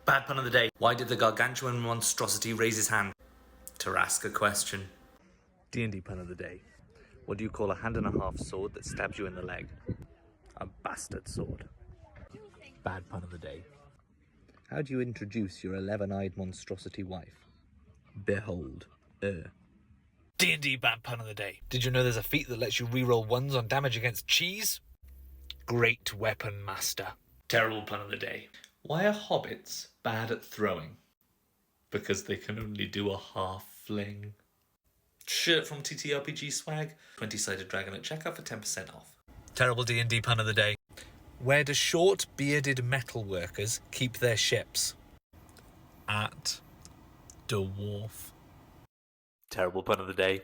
Bad pun of the day. Why did the gargantuan monstrosity raise his hand? To ask a question. D&D pun of the day. What do you call a hand-and-a-half sword that stabs you in the leg? A bastard sword. Bad pun of the day. How do you introduce your 11-eyed monstrosity wife? Behold, D&D bad pun of the day. Did you know there's a feat that lets you reroll ones on damage against cheese? Great weapon master. Terrible pun of the day. Why are hobbits bad at throwing? Because they can only do a half fling. Shirt from TTRPG Swag. 20-sided dragon at checkout for 10% off. Terrible D&D pun of the day. Where do short, bearded metal workers keep their ships? At the wharf. Terrible pun of the day.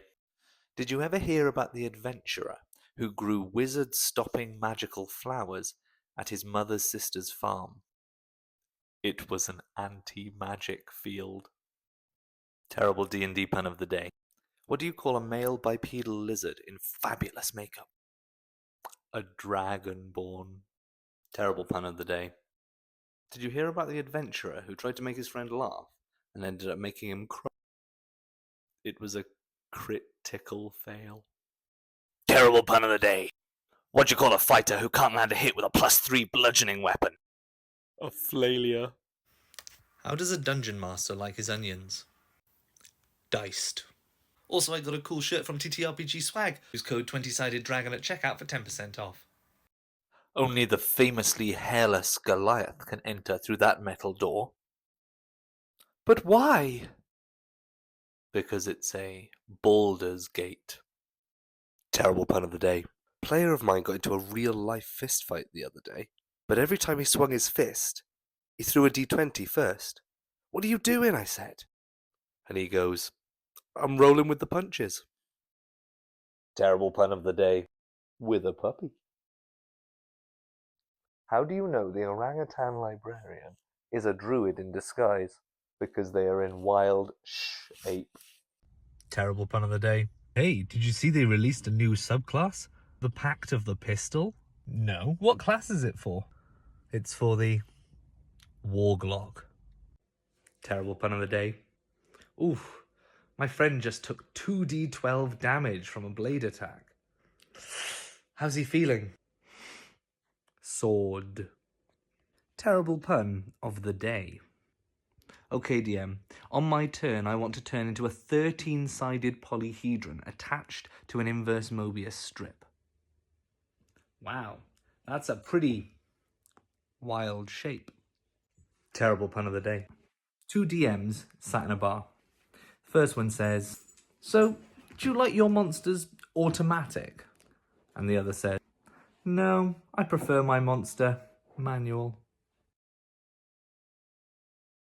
Did you ever hear about the adventurer who grew wizard-stopping magical flowers at his mother's sister's farm? It was an anti-magic field. Terrible D&D pun of the day. What do you call a male bipedal lizard in fabulous makeup? A dragonborn. Terrible pun of the day. Did you hear about the adventurer who tried to make his friend laugh and ended up making him cry? It was a critical fail. Terrible pun of the day. What do you call a fighter who can't land a hit with a +3 bludgeoning weapon? A flailure. How does a dungeon master like his onions? Diced. Also, I got a cool shirt from TTRPG Swag. Use code 20-sided dragon at checkout for 10% off. Only the famously hairless Goliath can enter through that metal door. But why? Because it's a Baldur's Gate. Terrible pun of the day. A player of mine got into a real-life fist fight the other day, but every time he swung his fist, he threw a d20 first. What are you doing? I said. And he goes, I'm rolling with the punches. Terrible pun of the day. With a puppy. How do you know the orangutan librarian is a druid in disguise? Because they are in wild shape. Terrible pun of the day. Hey, did you see they released a new subclass? The Pact of the Pistol? No. What class is it for? It's for the Warglog. Terrible pun of the day. Oof. My friend just took 2d12 damage from a blade attack. How's he feeling? Sword. Terrible pun of the day. Okay, DM. On my turn, I want to turn into a 13-sided polyhedron attached to an inverse Mobius strip. Wow, that's a pretty wild shape. Terrible pun of the day. Two DMs sat in a bar. First one says, so, do you like your monsters automatic? And the other said, no, I prefer my monster manual.